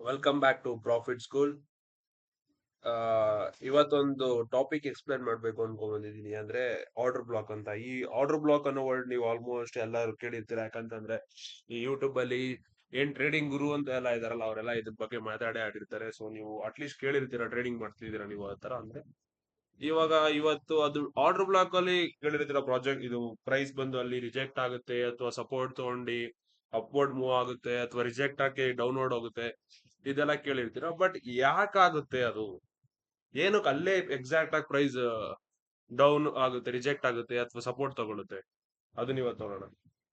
Welcome back to profit school. ಇವತ್ತೊಂದು topic explain ಮಾಡ್ಬೇಕು ಅನ್ಕೊಂಡ್ ಬಂದಿದ್ದೀನಿ. ಅಂದ್ರೆ ಆರ್ಡರ್ ಬ್ಲಾಕ್ ಅಂತ. ಈ ಆರ್ಡರ್ ಬ್ಲಾಕ್ ಅನ್ನೋ ವರ್ಡ್ ನೀವು ಆಲ್ಮೋಸ್ಟ್ ಎಲ್ಲರೂ ಕೇಳಿರ್ತೀರ. ಯಾಕಂತಂದ್ರೆ ಈ ಯೂಟ್ಯೂಬ್ ಅಲ್ಲಿ ಏನ್ ಟ್ರೇಡಿಂಗ್ ಗುರು ಅಂತ ಎಲ್ಲ ಇದಾರಲ್ಲ, ಅವರೆಲ್ಲ ಇದ್ರ ಬಗ್ಗೆ ಮಾತಾಡೇ ಆಡಿರ್ತಾರೆ. ಸೊ ನೀವು ಅಟ್ಲೀಸ್ಟ್ ಕೇಳಿರ್ತೀರ, ಟ್ರೇಡಿಂಗ್ ಮಾಡ್ತಿದ್ದೀರಾ ನೀವು ಆ ತರ ಅಂದ್ರೆ. ಇವಾಗ ಇವತ್ತು ಅದು ಆರ್ಡರ್ ಬ್ಲಾಕ್ ಅಲ್ಲಿ ಕೇಳಿರ್ತೀರ. ಪ್ರಾಜೆಕ್ಟ್ ಇದು ಪ್ರೈಸ್ ಬಂದು ಅಲ್ಲಿ ರಿಜೆಕ್ಟ್ ಆಗುತ್ತೆ, ಅಥವಾ ಸಪೋರ್ಟ್ ತಗೊಂಡು ಅಪ್ವರ್ಡ್ ಮೂವ್ ಆಗುತ್ತೆ, ಅಥವಾ ರಿಜೆಕ್ಟ್ ಆಗಿ ಡೌನ್ವರ್ಡ್ ಹೋಗುತ್ತೆ, ಇದೆಲ್ಲ ಕೇಳಿರ್ತೀರ. ಬಟ್ ಯಾಕಾಗುತ್ತೆ ಅದು? ಏನಕ್ಕೆ ಅಲ್ಲೇ ಎಕ್ಸಾಕ್ಟ್ ಆಗಿ ಪ್ರೈಸ್ ಡೌನ್ ಆಗುತ್ತೆ, ರಿಜೆಕ್ಟ್ ಆಗುತ್ತೆ, ಅಥವಾ ಸಪೋರ್ಟ್ ತಗೊಳುತ್ತೆ? ಅದನ್ನ ಇವತ್ತು ನೋಡೋಣ.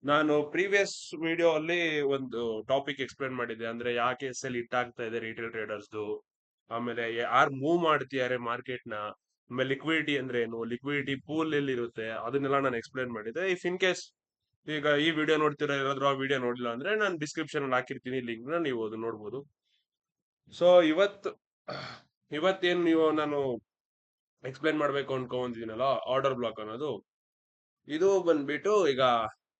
ನಾನು ಪ್ರೀವಿಯಸ್ ವಿಡಿಯೋ ಅಲ್ಲಿ ಒಂದು ಟಾಪಿಕ್ ಎಕ್ಸ್ಪ್ಲೇನ್ ಮಾಡಿದ್ದೆ. ಅಂದ್ರೆ ಯಾಕೆ ಸೆಲ್ ಹಿಟ್ ಆಗ್ತಾ ಇದೆ ರಿಟೇಲ್ ಟ್ರೇಡರ್ಸ್ದು, ಆಮೇಲೆ ಯಾರು ಮೂವ್ ಮಾಡ್ತಿದ್ದಾರೆ ಮಾರ್ಕೆಟ್ ನ, ಆಮೇಲೆ ಲಿಕ್ವಿಡಿಟಿ ಅಂದ್ರೆ ಏನು, ಲಿಕ್ವಿಡಿಟಿ ಪೂಲ್ ಎಲ್ಲಿ ಇರುತ್ತೆ, ಅದನ್ನೆಲ್ಲ ನಾನು ಎಕ್ಸ್ಪ್ಲೇನ್ ಮಾಡಿದ್ದೆ. ಇಫ್ ಇನ್ ಕೇಸ್ ಈಗ ಈ ವಿಡಿಯೋ ನೋಡ್ತೀರಾ, ಏನಾದ್ರು ಆ ವಿಡಿಯೋ ನೋಡಿಲ್ಲ ಅಂದ್ರೆ ನಾನು ಡಿಸ್ಕ್ರಿಪ್ಷನ್ ಅಲ್ಲಿ ಹಾಕಿರ್ತೀನಿ ಲಿಂಕ್ ನ, ನೀವು ಅದು ನೋಡ್ಬೋದು. ಸೊ ಇವತ್ತೇನು ನಾನು ಎಕ್ಸ್ಪ್ಲೇನ್ ಮಾಡ್ಬೇಕು ಅನ್ಕೊಂಡಿದ್ದೀನಲ್ಲ, ಆರ್ಡರ್ ಬ್ಲಾಕ್ ಅನ್ನೋದು, ಇದು ಬಂದ್ಬಿಟ್ಟು ಈಗ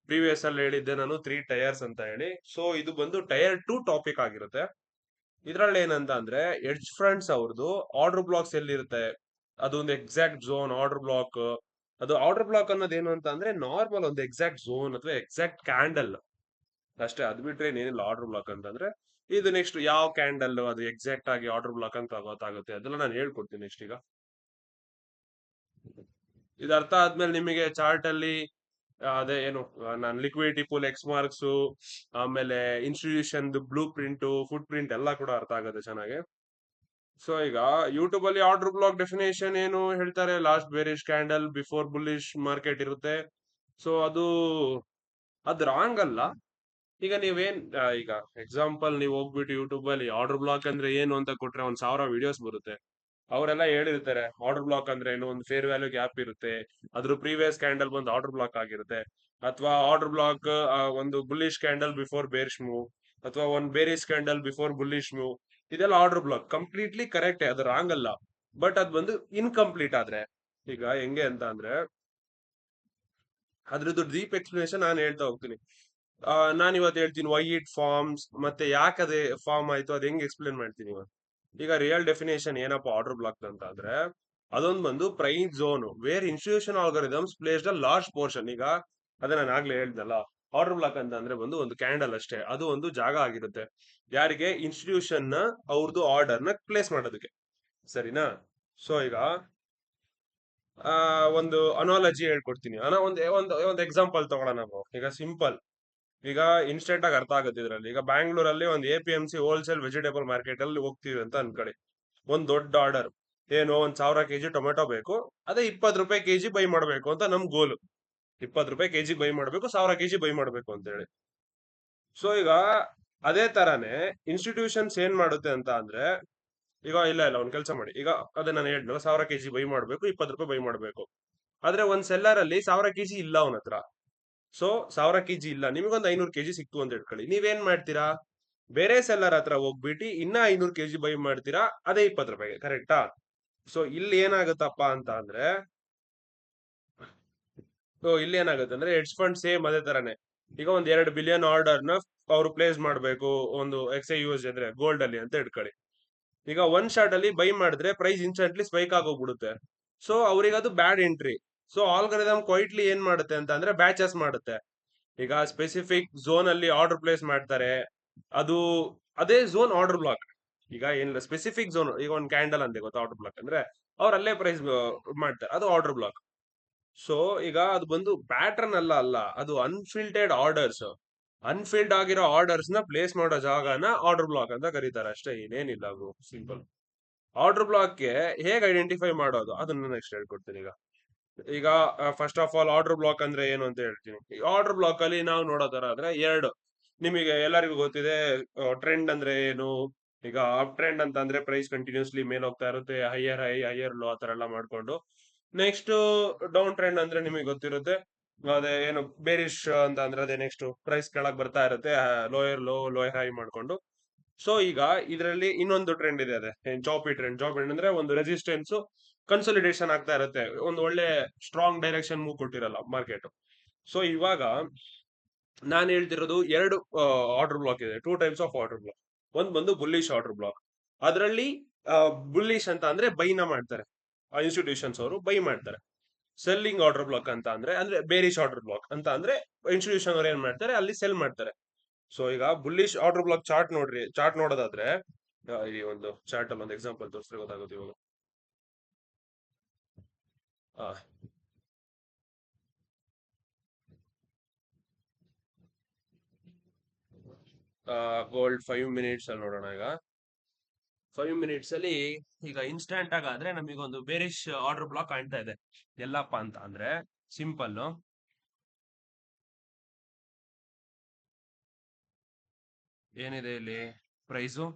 ಪ್ರೀವಿಯಸ್ ಅಲ್ಲಿ ಹೇಳಿದ್ದೆ ನಾನು 3 ಟೈರ್ಸ್ ಅಂತ ಹೇಳಿ. ಸೊ ಇದು ಬಂದು ಟೈರ್ 2 ಟಾಪಿಕ್ ಆಗಿರುತ್ತೆ. ಇದ್ರಲ್ಲಿ ಏನಂತ ಅಂದ್ರೆ ಎಡ್ಜ್ ಫ್ರೆಂಡ್ಸ್ ಅವ್ರದ್ದು ಆರ್ಡರ್ ಬ್ಲಾಕ್ಸ್ ಎಲ್ಲಿರುತ್ತೆ, ಅದೊಂದು ಎಕ್ಸಾಕ್ಟ್ ಝೋನ್ ಆರ್ಡರ್ ಬ್ಲಾಕ್. ಅದು ಆರ್ಡರ್ ಬ್ಲಾಕ್ ಅನ್ನೋದು ಏನು ಅಂತ ಅಂದ್ರೆ ನಾರ್ಮಲ್ ಒಂದು ಎಕ್ಸಾಕ್ಟ್ ಝೋನ್ ಅಥವಾ ಎಕ್ಸಾಕ್ಟ್ ಕ್ಯಾಂಡಲ್ ಅಷ್ಟೇ. ಅದ್ ಬಿಟ್ರೆ ಏನಿಲ್ಲ ಆರ್ಡರ್ ಬ್ಲಾಕ್ ಅಂತಂದ್ರೆ. ಇದು ನೆಕ್ಸ್ಟ್ ಯಾವ ಕ್ಯಾಂಡಲ್ ಅದು ಎಕ್ಸಾಕ್ಟ್ ಆಗಿ ಆರ್ಡರ್ ಬ್ಲಾಕ್ ಅಂತ ಗೊತ್ತಾಗುತ್ತೆ, ಅದೆಲ್ಲ ನಾನು ಹೇಳ್ಕೊಡ್ತೀನಿ ನೆಕ್ಸ್ಟ್. ಈಗ ಇದು ಅರ್ಥ ಆದ್ಮೇಲೆ ನಿಮಗೆ ಚಾರ್ಟ್ ಅಲ್ಲಿ ಅದೇ ಏನು, ನಾನು ಲಿಕ್ವಿಡಿಟಿ ಪೂಲ್ ಎಕ್ಸ್ ಮಾರ್ಕ್ಸ್, ಆಮೇಲೆ institution blue print foot print ಎಲ್ಲ ಕೂಡ ಅರ್ಥ ಆಗುತ್ತೆ ಚೆನ್ನಾಗಿ. ಸೊ ಈಗ ಯೂಟ್ಯೂಬ್ ಅಲ್ಲಿ ಆರ್ಡರ್ ಬ್ಲಾಕ್ ಡೆಫಿನೇಷನ್ ಏನು ಹೇಳ್ತಾರೆ, last bearish candle before bullish market ಇರುತ್ತೆ. ಸೊ ಅದು ರಾಂಗ್ ಅಲ್ಲ. ಈಗ ನೀವೇನ್ ಈಗ ಎಕ್ಸಾಂಪಲ್ ನೀವು ಹೋಗ್ಬಿಟ್ಟು ಯೂಟ್ಯೂಬ್ ಅಲ್ಲಿ ಆರ್ಡರ್ ಬ್ಲಾಕ್ ಅಂದ್ರೆ ಏನು ಅಂತ ಕೊಟ್ರೆ 1,000 ವಿಡಿಯೋಸ್ ಬರುತ್ತೆ. ಅವರೆಲ್ಲ ಹೇಳಿರ್ತಾರೆ ಆರ್ಡರ್ ಬ್ಲಾಕ್ ಅಂದ್ರೆ ಏನು, ಒಂದು ಫೇರ್ ವ್ಯಾಲ್ಯೂ ಗ್ಯಾಪ್ ಇರುತ್ತೆ, ಅದ್ರ ಪ್ರೀವಿಯಸ್ ಕ್ಯಾಂಡಲ್ ಬಂದು ಆರ್ಡರ್ ಬ್ಲಾಕ್ ಆಗಿರುತ್ತೆ, ಅಥವಾ ಆರ್ಡರ್ ಬ್ಲಾಕ್ ಒಂದು bullish candle before bearish move, ಅಥವಾ ಒಂದು bearish candle before bullish move. ಇದೆಲ್ಲ ಆರ್ಡರ್ ಬ್ಲಾಕ್ ಕಂಪ್ಲೀಟ್ಲಿ ಕರೆಕ್ಟ್, ಅದು ರಾಂಗ್ ಅಲ್ಲ. ಬಟ್ ಅದು ಬಂದು ಇನ್ಕಂಪ್ಲೀಟ್ ಆದ್ರೆ ಈಗ ಹೆಂಗೆ ಅಂತ ಅಂದ್ರೆ, ಅದ್ರದ್ದು ಡೀಪ್ ಎಕ್ಸ್ಪ್ಲನೇಷನ್ ನಾನು ಹೇಳ್ತಾ ಹೋಗ್ತೀನಿ. ನಾನು ಇವತ್ತು ಹೇಳ್ತೀನಿ ವೈ ಇಟ್ ಫಾರ್ಮ್ಸ್, ಮತ್ತೆ ಯಾಕೆ ಅದೇ ಫಾರ್ಮ್ ಆಯ್ತು ಅದು ಹೆಂಗ್ ಎಕ್ಸ್ಪ್ಲೇನ್ ಮಾಡ್ತೀನಿ ಇವತ್ತು. ಈಗ ರಿಯಲ್ ಡೆಫಿನೇಷನ್ ಏನಪ್ಪ ಆರ್ಡರ್ ಬ್ಲಾಕ್ ಅಂತ ಅಂದ್ರೆ, ಅದೊಂದು ಬಂದು price zone where institution algorithms placed a large portion. ಈಗ ಅದೇ ನಾನು ಆಗ್ಲೇ ಹೇಳ್ದಲ್ಲ, ಆರ್ಡರ್ ಬ್ಲಾಕ್ ಅಂತ ಅಂದ್ರೆ ಬಂದು ಒಂದು ಕ್ಯಾಂಡಲ್ ಅಷ್ಟೇ, ಅದು ಒಂದು ಜಾಗ ಆಗಿರುತ್ತೆ ಯಾರಿಗೆ, ಇನ್ಸ್ಟಿಟ್ಯೂಷನ್ ನ ಅವ್ರದ್ದು ಆರ್ಡರ್ ನ ಪ್ಲೇಸ್ ಮಾಡೋದಕ್ಕೆ. ಸರಿನಾ? ಸೊ ಈಗ ಆ ಒಂದು ಅನಾಲಜಿ ಹೇಳ್ಕೊಡ್ತೀನಿ. ಒಂದು ಎಕ್ಸಾಂಪಲ್ ತಗೊಳ್ಳೋಣ ನಾವು. ಈಗ ಸಿಂಪಲ್, ಈಗ ಇನ್ಸ್ಟೆಂಟ್ ಆಗಿ ಅರ್ಥ ಆಗುತ್ತೆ ಇದ್ರಲ್ಲಿ. ಈಗ ಬ್ಯಾಂಗ್ಳೂರಲ್ಲಿ ಒಂದು APMC ಹೋಲ್ಸೇಲ್ ವೆಜಿಟೇಬಲ್ ಮಾರ್ಕೆಟ್ ಅಲ್ಲಿ ಹೋಗ್ತೀವಿ ಅಂತ ಅನ್ಕೊಳ್ಳಿ. ಒಂದ್ ದೊಡ್ಡ ಆರ್ಡರ್, ಏನು 1,000 kg ಟೊಮೆಟೊ ಬೇಕು, ಅದೇ 20 ರೂಪಾಯಿ ಕೆಜಿ ಬೈ ಮಾಡ್ಬೇಕು ಅಂತ ನಮ್ ಗೋಲ್. 20 ರೂಪಾಯಿ ಕೆಜಿ ಬೈ ಮಾಡ್ಬೇಕು, 1,000 kg ಬೈ ಮಾಡ್ಬೇಕು ಅಂತ ಹೇಳಿ. ಸೊ ಈಗ ಅದೇ ತರಾನೇ ಇನ್ಸ್ಟಿಟ್ಯೂಷನ್ಸ್ ಏನ್ ಮಾಡುತ್ತೆ ಅಂತ ಅಂದ್ರೆ, ಈಗ ಇಲ್ಲ ಒಂದ್ ಕೆಲಸ ಮಾಡಿ. ಈಗ ಅದೇ ನಾನು ಹೇಳಿದ್ನಲ್ಲ, 1,000 kg ಬೈ ಮಾಡ್ಬೇಕು, 20 ರೂಪಾಯಿ ಬೈ ಮಾಡ್ಬೇಕು. ಆದ್ರೆ ಒಂದ್ ಸೆಲ್ಲರ್ ಅಲ್ಲಿ 1,000 kg ಇಲ್ಲ ಅವನ ಹತ್ರ. ಸೊ 1,000 kg ಇಲ್ಲ, ನಿಮ್ಗೊಂದು 500 kg ಸಿಕ್ತು ಅಂತ ಇಟ್ಕೊಳ್ಳಿ. ನೀವೇನ್ ಮಾಡ್ತೀರಾ? ಬೇರೆ ಸೆಲ್ಲರ್ ಹತ್ರ ಹೋಗ್ಬಿಟ್ಟು ಇನ್ನ 500 kg ಬೈ ಮಾಡ್ತೀರಾ, ಅದೇ 20 ರೂಪಾಯಿಗೆ. ಕರೆಕ್ಟಾ? ಸೊ ಇಲ್ಲಿ ಏನಾಗುತ್ತಪ್ಪ ಅಂತ ಅಂದ್ರೆ, ಇಲ್ಲಿ ಏನಾಗುತ್ತೆ ಅಂದ್ರೆ ಹೆಡ್ಜ್ ಫಂಡ್ ಸೇಮ್ ಅದೇ ತರಾನೇ. ಈಗ ಒಂದ್ 2 ಬಿಲಿಯನ್ ಆರ್ಡರ್ ನ ಅವರು ಪ್ಲೇಸ್ ಮಾಡ್ಬೇಕು, ಒಂದು XAUSD ಅಂದ್ರೆ ಗೋಲ್ಡ್ ಅಲ್ಲಿ ಅಂತ ಇಟ್ಕೊಳ್ಳಿ. ಈಗ ಒಂದ್ ಶಾರ್ಟ್ ಅಲ್ಲಿ ಬೈ ಮಾಡಿದ್ರೆ ಪ್ರೈಸ್ ಇನ್ಸ್ಟೆಂಟ್ಲಿ ಸ್ಪೈಕ್ ಆಗೋಗ್ಬಿಡುತ್ತೆ. ಸೊ ಅವ್ರಿಗೆ ಅದು ಬ್ಯಾಡ್ ಎಂಟ್ರಿ. ಸೊ ಆಲ್ಗರಿದಮ್ ಕ್ವೈಟ್ಲಿ ಏನ್ ಮಾಡುತ್ತೆ ಅಂತ ಅಂದ್ರೆ ಬ್ಯಾಚಸ್ ಮಾಡುತ್ತೆ. ಈಗ ಸ್ಪೆಸಿಫಿಕ್ ಝೋನ್ ಅಲ್ಲಿ ಆರ್ಡರ್ ಪ್ಲೇಸ್ ಮಾಡ್ತಾರೆ, ಅದು ಅದೇ ಝೋನ್ ಆರ್ಡರ್ ಬ್ಲಾಕ್. ಈಗ ಏನಿಲ್ಲ, ಸ್ಪೆಸಿಫಿಕ್ ಝೋನ್, ಈಗ ಒಂದು ಕ್ಯಾಂಡಲ್ ಅಂದೆ ಗೊತ್ತಾ ಆರ್ಡರ್ ಬ್ಲಾಕ್ ಅಂದ್ರೆ, ಅವ್ರು ಅಲ್ಲೇ ಪ್ರೈಸ್ ಮಾಡ್ತಾರೆ, ಅದು ಆರ್ಡರ್ ಬ್ಲಾಕ್. ಸೊ ಈಗ ಅದು ಬಂದು ಪ್ಯಾಟರ್ನ್ ಅಲ್ಲ, ಅದು ಅನ್ಫಿಲ್ಟೆಡ್ ಆರ್ಡರ್ಸ್. ಅನ್ಫಿಲ್ಡ್ ಆಗಿರೋ ಆರ್ಡರ್ಸ್ ನ ಪ್ಲೇಸ್ ಮಾಡೋ ಜಾಗನ ಆರ್ಡರ್ ಬ್ಲಾಕ್ ಅಂತ ಕರೀತಾರೆ ಅಷ್ಟೇ, ಏನೇನಿಲ್ಲ. ಅದು ಸಿಂಪಲ್. ಆರ್ಡರ್ ಬ್ಲಾಕ್ ಗೆ ಹೇಗೆ ಐಡೆಂಟಿಫೈ ಮಾಡೋದು ಅದನ್ನ ನೆಕ್ಸ್ಟ್ ಹೇಳ್ಕೊಡ್ತೀನಿ. ಈಗ first of all order block ಅಂದ್ರೆ ಏನು ಅಂತ ಹೇಳ್ತೀನಿ. ಆರ್ಡರ್ ಬ್ಲಾಕ್ ಅಲ್ಲಿ ನಾವು ನೋಡೋ ತರ ಆದ್ರೆ ಎರಡು, ನಿಮಗೆ ಎಲ್ಲರಿಗೂ ಗೊತ್ತಿದೆ. ಟ್ರೆಂಡ್ ಅಂದ್ರೆ ಏನು? ಈಗ ಅಪ್ ಟ್ರೆಂಡ್ ಅಂತ ಅಂದ್ರೆ ಪ್ರೈಸ್ ಕಂಟಿನ್ಯೂಸ್ಲಿ ಮೇಲ್ ಹೋಗ್ತಾ ಇರುತ್ತೆ, ಹೈಯರ್ ಹೈ ಹೈಯರ್ ಲೋ ಆತರ ಎಲ್ಲ ಮಾಡ್ಕೊಂಡು. ನೆಕ್ಸ್ಟ್ ಡೌನ್ ಟ್ರೆಂಡ್ ಅಂದ್ರೆ ನಿಮಗೆ ಗೊತ್ತಿರುತ್ತೆ, ಅದೇ ಏನು ಬೇರಿಶ್ ಅಂತ ಅಂದ್ರೆ ಅದೇ ನೆಕ್ಸ್ಟ್ ಪ್ರೈಸ್ ಕೆಳಗ್ ಬರ್ತಾ ಇರುತ್ತೆ, ಲೋಯರ್ ಲೋ ಲೋಯರ್ ಹೈ ಮಾಡ್ಕೊಂಡು. ಸೊ ಈಗ ಇದರಲ್ಲಿ ಇನ್ನೊಂದು ಟ್ರೆಂಡ್ ಇದೆ, ಅದೇ ಚಾಪಿ ಟ್ರೆಂಡ್ ಅಂದ್ರೆ ಒಂದು ರೆಸಿಸ್ಟೆನ್ಸ್ ಕನ್ಸೋಲಿಡೇಷನ್ ಆಗ್ತಾ ಇರುತ್ತೆ, ಒಂದು ಒಳ್ಳೆ ಸ್ಟ್ರಾಂಗ್ ಡೈರೆಕ್ಷನ್ ಮೂವ್ ಕೊಟ್ಟಿರಲ್ಲ ಮಾರ್ಕೆಟ್. ಸೊ ಇವಾಗ ನಾನು ಹೇಳ್ತಿರೋದು ಎರಡು ಆರ್ಡರ್ ಬ್ಲಾಕ್ ಇದೆ, 2 ಟೈಪ್ಸ್ ಆಫ್ ಆರ್ಡರ್ ಬ್ಲಾಕ್. ಒಂದ್ ಬಂದು ಬುಲ್ಲಿಶ್ ಆರ್ಡರ್ ಬ್ಲಾಕ್. ಅದರಲ್ಲಿ ಬುಲ್ಲಿಶ್ ಅಂತ ಅಂದ್ರೆ ಬೈನ ಮಾಡ್ತಾರೆ, ಇನ್ಸ್ಟಿಟ್ಯೂಷನ್ಸ್ ಅವರು ಬೈ ಮಾಡ್ತಾರೆ. ಸೆಲ್ಲಿಂಗ್ ಆರ್ಡರ್ ಬ್ಲಾಕ್ ಅಂತ ಅಂದ್ರೆ ಬೇರಿಶ್ ಆರ್ಡರ್ ಬ್ಲಾಕ್ ಅಂತ ಅಂದ್ರೆ ಇನ್ಸ್ಟಿಟ್ಯೂಷನ್ ಅವ್ರು ಏನ್ ಮಾಡ್ತಾರೆ, ಅಲ್ಲಿ ಸೆಲ್ ಮಾಡ್ತಾರೆ. ಸೊ ಈಗ ಬುಲ್ಲಿಶ್ ಆರ್ಡರ್ ಬ್ಲಾಕ್ ಚಾರ್ಟ್ ನೋಡ್ರಿ, ಚಾರ್ಟ್ ನೋಡೋದಾದ್ರೆ ಈ ಒಂದು ಚಾರ್ಟ್ ಅಲ್ಲಿ ಒಂದು ಎಕ್ಸಾಂಪಲ್ ತೋರಿಸಿದ್ರೆ ಗೊತ್ತಾಗುತ್ತೆ ಇವಾಗ. ಗೋಲ್ಡ್ 5 ಮಿನಿಟ್ಸ್ ಅಲ್ಲಿ ನೋಡೋಣ. ಈಗ 5 ಮಿನಿಟ್ಸ್ ಅಲ್ಲಿ ಈಗ ಇನ್ಸ್ಟಂಟ್ ಆಗಾದ್ರೆ ನಮಗೊಂದು ಬೇರಿಶ್ ಆರ್ಡರ್ ಬ್ಲಾಕ್ ಕಾಣ್ತಾ ಇದೆ. ಎಲ್ಲಪ್ಪ ಅಂತ ಅಂದ್ರೆ ಸಿಂಪಲ್, ಏನಿದೆ ಇಲ್ಲಿ ಪ್ರೈಸು,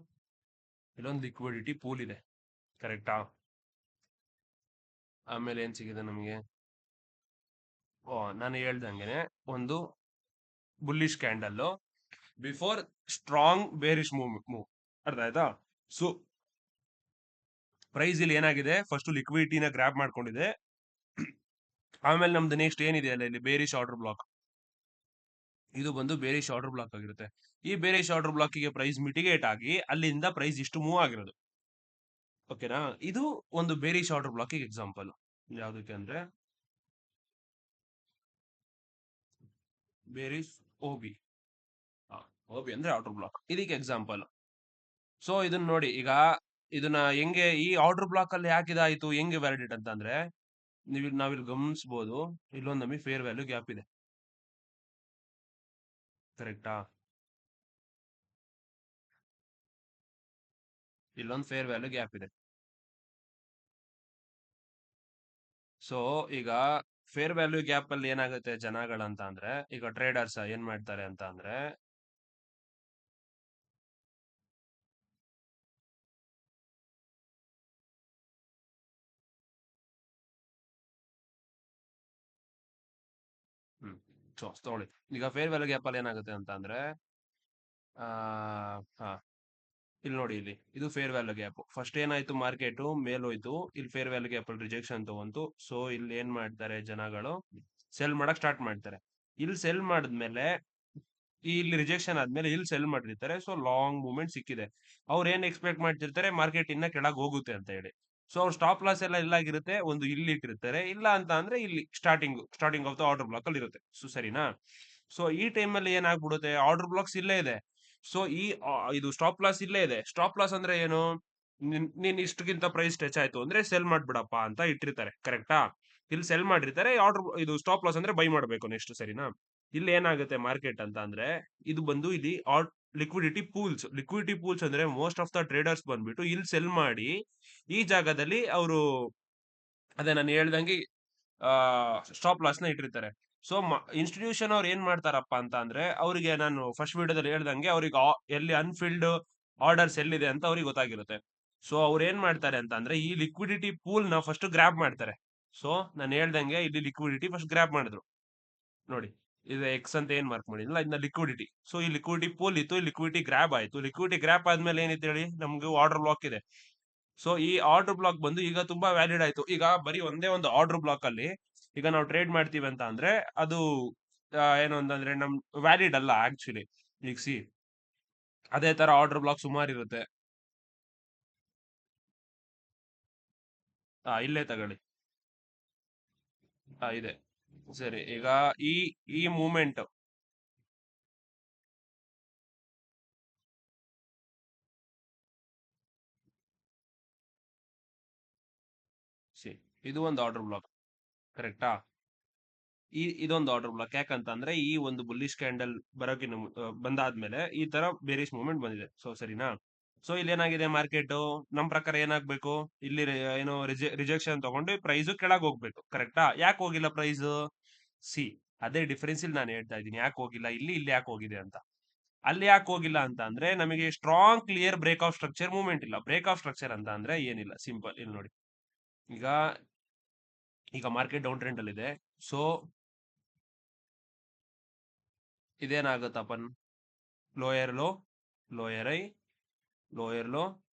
ಇಲ್ಲೊಂದು ಲಿಕ್ವಿಡಿಟಿ ಪೂಲ್ ಇದೆ, ಕರೆಕ್ಟಾ? ಆಮೇಲೆ ಏನ್ ಸಿಗಿದೆ ನಮಗೆ, ನಾನು ಹೇಳ್ದಂಗೆನೆ ಒಂದು bullish candle before strong bearish move, ಅರ್ಥ ಆಯ್ತಾ? ಸೊ ಪ್ರೈಸ್ ಇಲ್ಲಿ ಏನಾಗಿದೆ, ಫಸ್ಟ್ ಲಿಕ್ವಿಡಿಟಿನ ಗ್ರಾಬ್ ಮಾಡ್ಕೊಂಡಿದೆ. ಆಮೇಲೆ ನಮ್ದು ನೆಕ್ಸ್ಟ್ ಏನಿದೆ ಅಲ್ಲ ಇಲ್ಲಿ ಬೇರಿಶ್ ಆರ್ಡರ್ ಬ್ಲಾಕ್, ಇದು ಬಂದು ಬೇರಿಶ್ ಆರ್ಡರ್ ಬ್ಲಾಕ್ ಆಗಿರುತ್ತೆ. ಈ ಬೇರಿಶ್ ಆರ್ಡರ್ ಬ್ಲಾಕಿಗೆ ಪ್ರೈಸ್ ಮಿಟಿಗೇಟ್ ಆಗಿ ಅಲ್ಲಿಂದ ಪ್ರೈಸ್ ಇಷ್ಟು ಮೂವ್ ಆಗಿರೋದು, ಓಕೆನಾ? ಇದು ಒಂದು ಬೇರಿಶ್ ಆರ್ಡರ್ ಬ್ಲಾಕಿಗೆ ಎಕ್ಸಾಂಪಲ್. ಯಾವ್ದಕ್ಕೆ ಅಂದ್ರೆ ಬೇರಿಶ್ ಓಬಿ, ಓಬಿ ಅಂದ್ರೆ ಆರ್ಡರ್ ಬ್ಲಾಕ್, ಇದಕ್ಕೆ ಎಕ್ಸಾಂಪಲ್. ಸೊ ಇದನ್ನ ನೋಡಿ, ಈಗ ಇದನ್ನ ಹೆಂಗೆ ಈ ಆರ್ಡರ್ ಬ್ಲಾಕ್ ಅಲ್ಲಿ ಯಾಕೆ ಇದಾಯ್ತು, ಹೆಂಗೆ ವ್ಯಾಲಿಡೇಟ್ ಅಂತ ಅಂದ್ರೆ ನಾವಿಲ್ಲಿ ಗಮನಿಸಬಹುದು, ಇಲ್ಲೊಂದು ನಮಗೆ ಫೇರ್ ವ್ಯಾಲ್ಯೂ ಗ್ಯಾಪ್ ಇದೆ, ಕರೆಕ್ಟಾ? ಇಲ್ಲೊಂದು ಫೇರ್ ವ್ಯಾಲ್ಯೂ ಗ್ಯಾಪ್ ಇದೆ. ಸೊ ಈಗ ಫೇರ್ ವ್ಯಾಲ್ಯೂ ಗ್ಯಾಪ್ ಅಲ್ಲಿ ಏನಾಗುತ್ತೆ ಜನಗಳಂತ ಅಂದ್ರೆ, ಈಗ ಟ್ರೇಡರ್ಸ್ ಏನ್ ಮಾಡ್ತಾರೆ ಅಂತ ಅಂದ್ರೆ, ತಗೊಳ್ಳಿ, ಈಗ ಫೇರ್ ವ್ಯಾಲ್ಯೂ ಗ್ಯಾಪ್ ಅಲ್ಲಿ ಏನಾಗುತ್ತೆ ಅಂತ ಅಂದ್ರೆ, ಹಾ ಇಲ್ಲಿ ನೋಡಿ, ಇಲ್ಲಿ ಇದು ಫೇರ್ ವ್ಯಾಲ್ಯೂ ಗ್ಯಾಪ್. ಫಸ್ಟ್ ಏನಾಯ್ತು, ಮಾರ್ಕೆಟ್ ಮೇಲೋಯ್ತು, ಇಲ್ಲಿ ಫೇರ್ ವ್ಯಾಲ್ಯೂ ಗ್ಯಾಪ್ ಅಲ್ಲಿ ರಿಜೆಕ್ಷನ್ ತಗೊಂತು. ಸೊ ಇಲ್ಲಿ ಏನ್ ಮಾಡ್ತಾರೆ ಜನಗಳು, ಸೆಲ್ ಮಾಡಕ್ ಸ್ಟಾರ್ಟ್ ಮಾಡ್ತಾರೆ. ಇಲ್ಲಿ ಸೆಲ್ ಮಾಡಿದ್ಮೇಲೆ ಇಲ್ಲಿ ರಿಜೆಕ್ಷನ್ ಆದ್ಮೇಲೆ ಇಲ್ಲಿ ಸೆಲ್ ಮಾಡಿರ್ತಾರೆ. ಸೊ ಲಾಂಗ್ ಮೂವ್ಮೆಂಟ್ ಸಿಕ್ಕಿದೆ. ಅವ್ರು ಏನ್ ಎಕ್ಸ್ಪೆಕ್ಟ್ ಮಾಡ್ತಿರ್ತಾರೆ, ಮಾರ್ಕೆಟ್ ಇನ್ನ ಕೆಳಗೆ ಹೋಗುತ್ತೆ ಅಂತ ಹೇಳಿ. ಸೊ ಅವ್ರು ಸ್ಟಾಪ್ ಲಾಸ್ ಎಲ್ಲ ಇಲ್ಲಾಗಿರುತ್ತೆ, ಒಂದು ಇಲ್ಲಿ ಇಟ್ಟಿರ್ತಾರೆ. ಇಲ್ಲ ಅಂತ ಅಂದ್ರೆ ಇಲ್ಲಿ starting of the order block ಅಲ್ಲಿ ಇರುತ್ತೆ. ಸೊ ಸರಿನಾ? ಸೊ ಈ ಟೈಮ್ ಅಲ್ಲಿ ಏನಾಗ್ಬಿಡುತ್ತೆ, ಆರ್ಡರ್ ಬ್ಲಾಕ್ಸ್ ಇಲ್ಲೇ ಇದೆ. ಸೊ ಇದು ಸ್ಟಾಪ್ ಲಾಸ್ ಇಲ್ಲೇ ಇದೆ. ಸ್ಟಾಪ್ ಲಾಸ್ ಅಂದ್ರೆ ಏನು, ನೀನ್ ಇಷ್ಟಕ್ಕಿಂತ ಪ್ರೈಸ್ ಟಚ್ ಆಯ್ತು ಅಂದ್ರೆ ಸೆಲ್ ಮಾಡ್ಬಿಡಪ್ಪ ಅಂತ ಇಟ್ಟಿರ್ತಾರೆ, ಕರೆಕ್ಟಾ? ಇಲ್ಲಿ ಸೆಲ್ ಮಾಡಿರ್ತಾರೆ, ಆರ್ಡರ್ ಇದು ಸ್ಟಾಪ್ ಲಾಸ್ ಅಂದ್ರೆ ಬೈ ಮಾಡ್ಬೇಕು ನೆಕ್ಸ್ಟ್, ಸರಿನಾ? ಇಲ್ಲಿ ಏನಾಗುತ್ತೆ ಮಾರ್ಕೆಟ್ ಅಂತ ಅಂದ್ರೆ, ಇದು ಬಂದು ಇಲ್ಲಿ ಲಿಕ್ವಿಡಿಟಿ ಪೂಲ್ಸ್ ಅಂದ್ರೆ ಮೋಸ್ಟ್ ಆಫ್ ದ ಟ್ರೇಡರ್ಸ್ ಬಂದ್ಬಿಟ್ಟು ಇಲ್ಲಿ ಸೆಲ್ ಮಾಡಿ ಈ ಜಾಗದಲ್ಲಿ ಅವರು, ಅದೇ ನಾನು ಹೇಳ್ದಂಗೆ ಸ್ಟಾಪ್ ಲಾಸ್ ನ ಇಟ್ಟಿರ್ತಾರೆ. ಸೊ ಇನ್ಸ್ಟಿಟ್ಯೂಷನ್ ಅವ್ರು ಏನ್ ಮಾಡ್ತಾರಪ್ಪ ಅಂತ ಅಂದ್ರೆ, ಅವರಿಗೆ ನಾನು ಫಸ್ಟ್ ವಿಡಿಯೋದಲ್ಲಿ ಹೇಳ್ದಂಗೆ ಅವ್ರಿಗೆ ಎಲ್ಲಿ ಅನ್ಫಿಲ್ಡ್ ಆರ್ಡರ್ಸ್ ಎಲ್ಲಿದೆ ಅಂತ ಅವ್ರಿಗೆ ಗೊತ್ತಾಗಿರುತ್ತೆ. ಸೊ ಅವ್ರು ಏನ್ ಮಾಡ್ತಾರೆ ಅಂತ ಅಂದ್ರೆ, ಈ ಲಿಕ್ವಿಡಿಟಿ ಪೂಲ್ ನ ಫಸ್ಟ್ ಗ್ರಾಬ್ ಮಾಡ್ತಾರೆ. ಸೊ ನಾನು ಹೇಳ್ದಂಗೆ ಇಲ್ಲಿ ಲಿಕ್ವಿಡಿಟಿ ಫಸ್ಟ್ ಗ್ರಾಬ್ ಮಾಡಿದ್ರು ನೋಡಿ, ಇದು ಎಕ್ಸ್ ಅಂತ ಏನ್ ಮಾರ್ಕ್ ಮಾಡಿದ್ನಲ್ಲ, ಇದನ್ನ ಲಿಕ್ವಿಡಿಟಿ. ಸೊ ಈ ಲಿಕ್ವಿಡಿಟಿ ಪೂಲ್ ಇತ್ತು, ಲಿಕ್ವಿಡಿಟಿ ಗ್ರಾಬ್ ಆಯ್ತು. ಲಿಕ್ವಿಡಿಟಿ ಗ್ರಾಬ್ ಆದ್ಮೇಲೆ ಏನಿತ್ತು ಹೇಳಿ, ನಮ್ಗೆ ಆರ್ಡರ್ ಬ್ಲಾಕ್ ಇದೆ. ಸೊ ಈ ಆರ್ಡರ್ ಬ್ಲಾಕ್ ಬಂದು ಈಗ ತುಂಬಾ ವ್ಯಾಲಿಡ್ ಆಯ್ತು. ಈಗ ಬರೀ ಒಂದೇ ಒಂದು ಆರ್ಡರ್ ಬ್ಲಾಕ್ ಅಲ್ಲಿ ಈಗ ನಾವು ಟ್ರೇಡ್ ಮಾಡ್ತೀವಿ ಅಂತ ಅಂದ್ರೆ ಅದು ಏನು ಅಂತಂದ್ರೆ ನಮ್ ವ್ಯಾಲಿಡ್ ಅಲ್ಲ ಆಕ್ಚುಲಿ. ಈಗ ಸಿ, ಅದೇ ತರ ಆರ್ಡರ್ ಬ್ಲಾಕ್ ಸುಮಾರು ಇರುತ್ತೆ. ಇಲ್ಲೇ ತಗೊಳ್ಳಿ, ಇದೆ. ಸರಿ, ಈಗ ಈ ಈ ಮೂಮೆಂಟ್ ಇದು ಒಂದು ಆರ್ಡರ್ ಬ್ಲಾಕ್, ಕರೆಕ್ಟಾ? ಇದೊಂದು ಆರ್ಡರ್ ಬ್ಲಾಕ್. ಯಾಕಂತ ಅಂದ್ರೆ ಈ ಒಂದು ಬುಲ್ಲಿಶ್ ಕ್ಯಾಂಡಲ್ ಬರೋಕಿನ ಬಂದಾದ್ಮೇಲೆ ಈ ತರ ಬೇರಿಶ್ ಮೂವ್ಮೆಂಟ್ ಬಂದಿದೆ. ಸೊ ಸರಿನಾ? ಸೊ ಇಲ್ಲಿ ಏನಾಗಿದೆ ಮಾರ್ಕೆಟ್, ನಮ್ ಪ್ರಕಾರ ಏನಾಗ್ಬೇಕು, ಇಲ್ಲಿ ಏನೋ ರಿಜೆಕ್ಷನ್ ತಗೊಂಡು ಪ್ರೈಸ್ ಕೆಳಗೆ ಹೋಗ್ಬೇಕು, ಕರೆಕ್ಟಾ? ಯಾಕೆ ಹೋಗಿಲ್ಲ ಪ್ರೈಸ್, ಸಿ ಅದೇ ಡಿಫರೆನ್ಸ್ ಇಲ್ಲಿ ನಾನು ಹೇಳ್ತಾ ಇದ್ದೀನಿ. ಯಾಕೆ ಹೋಗಿಲ್ಲ ಇಲ್ಲಿ ಯಾಕೆ ಹೋಗಿದೆ ಅಂತ. ಅಲ್ಲಿ ಯಾಕೆ ಹೋಗಿಲ್ಲ ಅಂತ ಅಂದ್ರೆ, ನಮಗೆ strong clear break of structure movement ಇಲ್ಲ. ಬ್ರೇಕ್ ಆಫ್ ಸ್ಟ್ರಕ್ಚರ್ ಅಂತ ಅಂದ್ರೆ ಏನಿಲ್ಲ, ಸಿಂಪಲ್. ಇಲ್ಲಿ ನೋಡಿ, ಈಗ ಈಗ ಮಾರ್ಕೆಟ್ ಡೌನ್ ಟ್ರೆಂಡ್ ಅಲ್ಲಿ ಇದೆ. ಸೊ ಇದೇನಾಗುತ್ತಪ್ಪ, lower low, lower high, lower low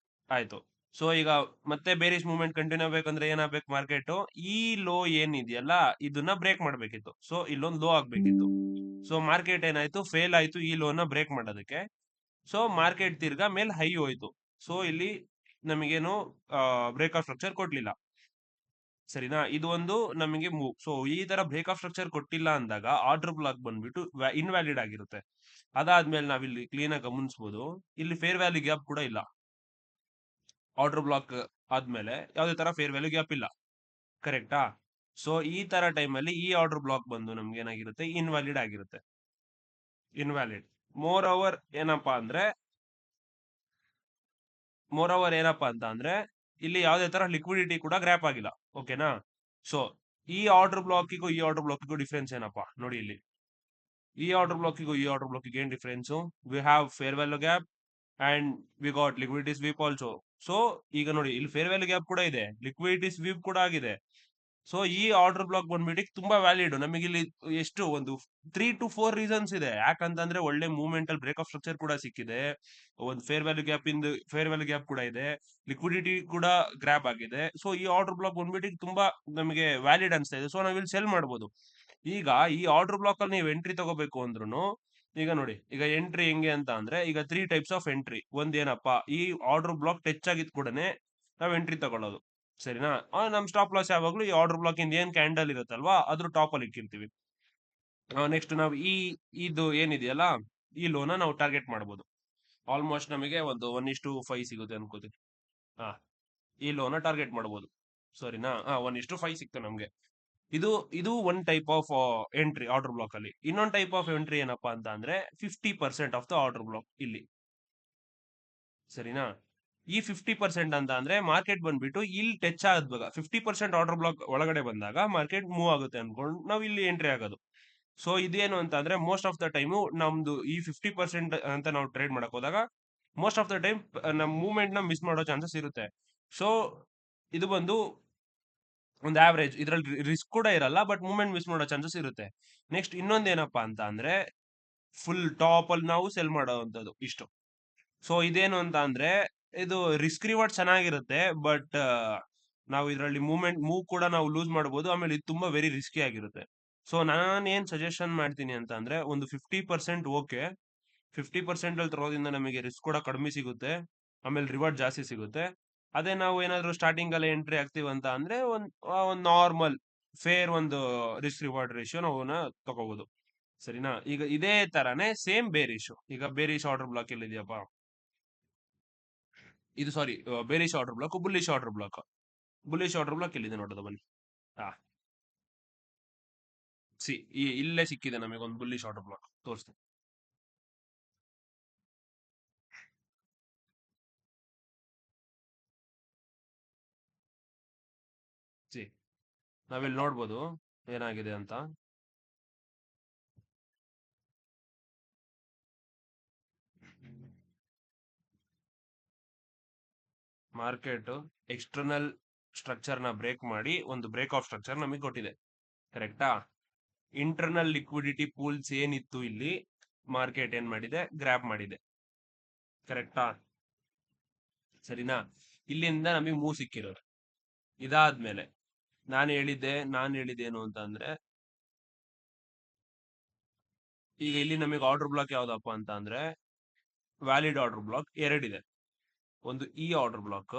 ಆಯ್ತು. ಸೊ ಈಗ ಮತ್ತೆ ಬೇರಿಶ್ ಮೂವ್ಮೆಂಟ್ ಕಂಟಿನ್ಯೂ ಆಗ್ಬೇಕಂದ್ರೆ ಏನಾಗ್ಬೇಕು, ಮಾರ್ಕೆಟ್ ಈ ಲೋ ಏನಿದೆಯಲ್ಲ ಇದನ್ನ ಬ್ರೇಕ್ ಮಾಡ್ಬೇಕಿತ್ತು. ಸೊ ಇಲ್ಲೊಂದು ಲೋ ಆಗ್ಬೇಕಿತ್ತು. ಸೊ ಮಾರ್ಕೆಟ್ ಏನಾಯ್ತು, ಫೇಲ್ ಆಯ್ತು ಈ ಲೋನ ಬ್ರೇಕ್ ಮಾಡೋದಕ್ಕೆ. ಸೊ ಮಾರ್ಕೆಟ್ ತಿರ್ಗಾ ಮೇಲೆ ಹೈ ಹೋಯ್ತು. ಸೊ ಇಲ್ಲಿ ನಮಗೇನು ಬ್ರೇಕ್ ಆಫ್ ಸ್ಟ್ರಕ್ಚರ್ ಕೊಡ್ಲಿಲ್ಲ. ಸರಿನಾ, ಇದು ಒಂದು ನಮಗೆ ಮೂವ್. ಸೊ ಈ ತರ ಬ್ರೇಕ್ ಆಫ್ ಸ್ಟ್ರಕ್ಚರ್ ಕೊಟ್ಟಿಲ್ಲ ಅಂದಾಗ ಆರ್ಡರ್ ಬ್ಲಾಕ್ ಬಂದ್ಬಿಟ್ಟು ಇನ್ವ್ಯಾಲಿಡ್ ಆಗಿರುತ್ತೆ. ಅದಾದ್ಮೇಲೆ ನಾವಿಲ್ಲಿ ಕ್ಲೀನ್ ಆಗಿ ಗಮನಿಸಬಹುದು, ಇಲ್ಲಿ ಫೇರ್ ವ್ಯಾಲ್ಯೂ ಗ್ಯಾಪ್ ಕೂಡ ಇಲ್ಲ. ಆರ್ಡರ್ ಬ್ಲಾಕ್ ಆದ್ಮೇಲೆ ಯಾವುದೇ ತರ ಫೇರ್ ವ್ಯಾಲ್ಯೂ ಗ್ಯಾಪ್ ಇಲ್ಲ, ಕರೆಕ್ಟಾ? ಸೊ ಈ ತರ ಟೈಮ್ ಅಲ್ಲಿ ಈ ಆರ್ಡರ್ ಬ್ಲಾಕ್ ಬಂದು ನಮ್ಗೆ ಏನಾಗಿರುತ್ತೆ, ಇನ್ವ್ಯಾಲಿಡ್ ಆಗಿರುತ್ತೆ. ಇನ್ವ್ಯಾಲಿಡ್. ಮೋರ್ ಓವರ್ ಏನಪ್ಪಾ ಅಂತ ಅಂದ್ರೆ ಇಲ್ಲಿ ಯಾವುದೇ ತರ ಲಿಕ್ವಿಡಿಟಿ ಕೂಡ ಗ್ರ್ಯಾಪ್ ಆಗಿಲ್ಲ. ಓಕೆನಾ? ಸೊ ಈ ಆರ್ಡರ್ ಬ್ಲಾಕಿಗೂ ಈ ಆರ್ಡರ್ ಬ್ಲಾಕಿಗೂ ಡಿಫ್ರೆನ್ಸ್ ಏನಪ್ಪಾ ನೋಡಿ. ಇಲ್ಲಿ ಈ ಆರ್ಡರ್ ಬ್ಲಾಕಿಗೂ ಈ ಆರ್ಡರ್ ಬ್ಲಾಕಿಗೆ ಏನ್ difference? We have fair value gap and we got liquidity sweep also. So ಈಗ ನೋಡಿ, ಇಲ್ಲಿ ಫೇರ್ ವ್ಯಾಲ್ಯೂ ಗ್ಯಾಪ್ ಕೂಡ ಇದೆ, ಲಿಕ್ವಿಡಿಟಿ ಸ್ವೀಪ್ ಕೂಡ ಆಗಿದೆ. ಸೊ ಈ ಆರ್ಡರ್ ಬ್ಲಾಕ್ ಬಂದ್ಬಿಟ್ಟು ತುಂಬಾ ವ್ಯಾಲಿಡ್. ನಮಗೆ ಇಲ್ಲಿ ಎಷ್ಟು ಒಂದು 3 to 4 ರೀಸನ್ಸ್ ಇದೆ. ಯಾಕಂತಂದ್ರೆ ಒಳ್ಳೆ ಮೂವ್ಮೆಂಟ್ ಅಲ್ಲಿ ಬ್ರೇಕ್ ಆಫ್ ಸ್ಟ್ರಕ್ಚರ್ ಕೂಡ ಸಿಕ್ಕಿದೆ, ಒಂದು ಫೇರ್ ವ್ಯಾಲ್ಯೂ ಗ್ಯಾಪ್ ಕೂಡ ಇದೆ, ಲಿಕ್ವಿಡಿಟಿ ಕೂಡ ಗ್ರಾಪ್ ಆಗಿದೆ. ಸೊ ಈ ಆರ್ಡರ್ ಬ್ಲಾಕ್ ಬಂದ್ಬಿಟ್ಟು ತುಂಬಾ ನಮಗೆ ವ್ಯಾಲಿಡ್ ಅನ್ಸ್ತಾ ಇದೆ. ಸೊ ನಾವಿಲ್ಲಿ ಸೆಲ್ ಮಾಡಬಹುದು. ಈಗ ಈ ಆರ್ಡರ್ ಬ್ಲಾಕ್ ಅಲ್ಲಿ ನೀವು ಎಂಟ್ರಿ ತಗೋಬೇಕು ಅಂದ್ರೂ, ಈಗ ನೋಡಿ, ಈಗ ಎಂಟ್ರಿ ಹೆಂಗೆ ಅಂತ ಅಂದ್ರೆ, ಈಗ 3 ಟೈಪ್ಸ್ ಆಫ್ ಎಂಟ್ರಿ. ಒಂದೇನಪ್ಪಾ, ಈ ಆರ್ಡರ್ ಬ್ಲಾಕ್ ಟಚ್ ಆಗಿದ್ ಕೂಡನೆ ನಾವ್ ಎಂಟ್ರಿ ತಗೊಳ್ಳೋದು. ಸರಿನಾ? ನಮ್ ಸ್ಟಾಪ್ ಲಾಸ್ ಯಾವಾಗ್ಲೂ ಈ ಆರ್ಡರ್ ಬ್ಲಾಕ್ ಇಂದ ಏನ್ ಕ್ಯಾಂಡಲ್ ಇರುತ್ತಲ್ವಾ ಅದ್ರ ಟಾಪ್ ಅಲ್ಲಿ ಇಕ್ಕಿರ್ತೀವಿ. ನೆಕ್ಸ್ಟ್ ನಾವು ಇದು ಏನಿದೆಯಲ್ಲ, ಈ ಲೋನ ನಾವು ಟಾರ್ಗೆಟ್ ಮಾಡಬಹುದು. ಆಲ್ಮೋಸ್ಟ್ ನಮಗೆ ಒಂದು 1:5 ಸಿಗುತ್ತೆ ಅನ್ಕೋತೀನಿ. ಹಾ, ಈ ಲೋನ ಟಾರ್ಗೆಟ್ ಮಾಡಬಹುದು. ಸರಿನಾ? 1:5 ಸಿಕ್ತು ನಮ್ಗೆ. ಇದು ಇದು one type of entry order block ಅಲ್ಲಿ. ಇನ್ನೊಂದು ಟೈಪ್ ಆಫ್ ಎಂಟ್ರಿ ಏನಪ್ಪಾ ಅಂತ ಅಂದ್ರೆ 50% ಆಫ್ ದ ಆರ್ಡರ್ ಬ್ಲಾಕ್ ಇಲ್ಲಿ. ಸರಿನಾ? ಈ 50% ಅಂತ ಅಂದ್ರೆ ಮಾರ್ಕೆಟ್ ಬಂದ್ಬಿಟ್ಟು ಇಲ್ಲಿ ಟಚ್ ಆದಾಗ 50% ಆರ್ಡರ್ ಬ್ಲಾಕ್ ಒಳಗಡೆ ಬಂದಾಗ ಮಾರ್ಕೆಟ್ ಮೂವ್ ಆಗುತ್ತೆ ಅನ್ಕೊಂಡು ನಾವು ಇಲ್ಲಿ ಎಂಟ್ರಿ ಆಗೋದು. ಸೊ ಇದೇನು ಅಂತ ಅಂದ್ರೆ, ಮೋಸ್ಟ್ ಆಫ್ ದ ಟೈಮು ನಮ್ದು ಈ 50% ಅಂತ ನಾವು ಟ್ರೇಡ್ ಮಾಡಕ್ ಹೋದಾಗ ಮೋಸ್ಟ್ ಆಫ್ ದ ಟೈಮ್ ನಮ್ ಮೂವ್ಮೆಂಟ್ ನ ಮಿಸ್ ಮಾಡೋ ಚಾನ್ಸಸ್ ಇರುತ್ತೆ. ಸೊ ಇದು ಬಂದು ಒಂದು ಆವರೇಜ್, ಇದ್ರಲ್ಲಿ ರಿಸ್ಕ್ ಕೂಡ ಇರಲ್ಲ, ಬಟ್ ಮೂವ್ಮೆಂಟ್ ಮಿಸ್ ಮಾಡೋ ಚಾನ್ಸಸ್ ಇರುತ್ತೆ. ನೆಕ್ಸ್ಟ್ ಇನ್ನೊಂದ್ ಏನಪ್ಪಾ ಅಂತ ಅಂದ್ರೆ, ಫುಲ್ ಟಾಪ್ ಅಲ್ಲಿ ನಾವು ಸೆಲ್ ಮಾಡೋವಂಥದ್ದು ಇಷ್ಟು. ಸೊ ಇದೇನು ಅಂತ ಅಂದ್ರೆ, ಇದು ರಿಸ್ಕ್ ರಿವಾರ್ಡ್ ಚೆನ್ನಾಗಿರುತ್ತೆ, ಬಟ್ ನಾವು ಇದರಲ್ಲಿ ಮೂವ್ ಕೂಡ ನಾವು ಲೂಸ್ ಮಾಡಬಹುದು. ಆಮೇಲೆ ಇದು ತುಂಬಾ ವೆರಿ ರಿಸ್ಕಿ ಆಗಿರುತ್ತೆ. ಸೊ ನಾನು ಏನ್ ಸಜೆಷನ್ ಮಾಡ್ತೀನಿ ಅಂತ ಅಂದ್ರೆ, ಒಂದು 50% ಓಕೆ. 50% ಅಲ್ಲಿ ತರೋದ್ರಿಂದ ನಮಗೆ ರಿಸ್ಕ್ ಕೂಡ ಕಡಿಮೆ ಸಿಗುತ್ತೆ, ಆಮೇಲೆ ರಿವಾರ್ಡ್ ಜಾಸ್ತಿ ಸಿಗುತ್ತೆ. ಅದೇ ನಾವು ಏನಾದ್ರು ಸ್ಟಾರ್ಟಿಂಗ್ ಅಲ್ಲೇ ಎಂಟ್ರಿ ಆಗ್ತೀವಿ ಅಂತ ಅಂದ್ರೆ, ಒಂದು ನಾರ್ಮಲ್ ಫೇರ್ ಒಂದು ರಿಸ್ಕ್ ರಿವಾರ್ಡ್ ರೇಷಿಯೋ ನಾವು ತಗೋಬಹುದು. ಸರಿನಾ? ಈಗ ಇದೇ ತರಾನೇ ಸೇಮ್ ಬೇರಿಶ್. ಈಗ ಬೇರಿಶ್ ಆರ್ಡರ್ ಬ್ಲಾಕ್ ಎಲ್ಲಿ ಇದೆಯಪ್ಪ, ಇದು sorry, bearish order block, bullish order block. Bullish order block ಎಲ್ಲಿದೆ ನೋಡೋದು ಬನ್ನಿ. ಹಾ, ಇಲ್ಲೇ ಸಿಕ್ಕಿದೆ ನಮಗೆ ಒಂದು ಬುಲ್ಲಿಶ್ ಆರ್ಡರ್ ಬ್ಲಾಕ್, ತೋರಿಸ್ತೀನಿ. ಸಿ, ನಾವಿಲ್ಲಿ ನೋಡ್ಬೋದು ಏನಾಗಿದೆ ಅಂತ. ಮಾರ್ಕೆಟ್ ಎಕ್ಸ್ಟರ್ನಲ್ ಸ್ಟ್ರಕ್ಚರ್ ನ ಬ್ರೇಕ್ ಮಾಡಿ ಒಂದು ಬ್ರೇಕ್ ಆಫ್ ಸ್ಟ್ರಕ್ಚರ್ ನಮಗೆ ಕೊಟ್ಟಿದೆ, ಕರೆಕ್ಟಾ? ಇಂಟರ್ನಲ್ ಲಿಕ್ವಿಡಿಟಿ ಪೂಲ್ಸ್ ಏನಿತ್ತು ಇಲ್ಲಿ, ಮಾರ್ಕೆಟ್ ಏನ್ ಮಾಡಿದೆ, ಗ್ರ್ಯಾಬ್ ಮಾಡಿದೆ, ಕರೆಕ್ಟಾ? ಸರಿನಾ? ಇಲ್ಲಿಂದ ನಮಗೆ ಮೂವ್ ಸಿಕ್ಕಿರೋದು. ಇದಾದ್ಮೇಲೆ ನಾನು ಹೇಳಿದ್ದೇನು ಅಂತ ಅಂದ್ರೆ, ಈಗ ಇಲ್ಲಿ ನಮಗೆ ಆರ್ಡರ್ ಬ್ಲಾಕ್ ಯಾವ್ದಪ್ಪ ಅಂತ ಅಂದ್ರೆ, ವ್ಯಾಲಿಡ್ ಆರ್ಡರ್ ಬ್ಲಾಕ್ ಎರಡಿದೆ. ಒಂದು ಈ ಆರ್ಡರ್ ಬ್ಲಾಕ್,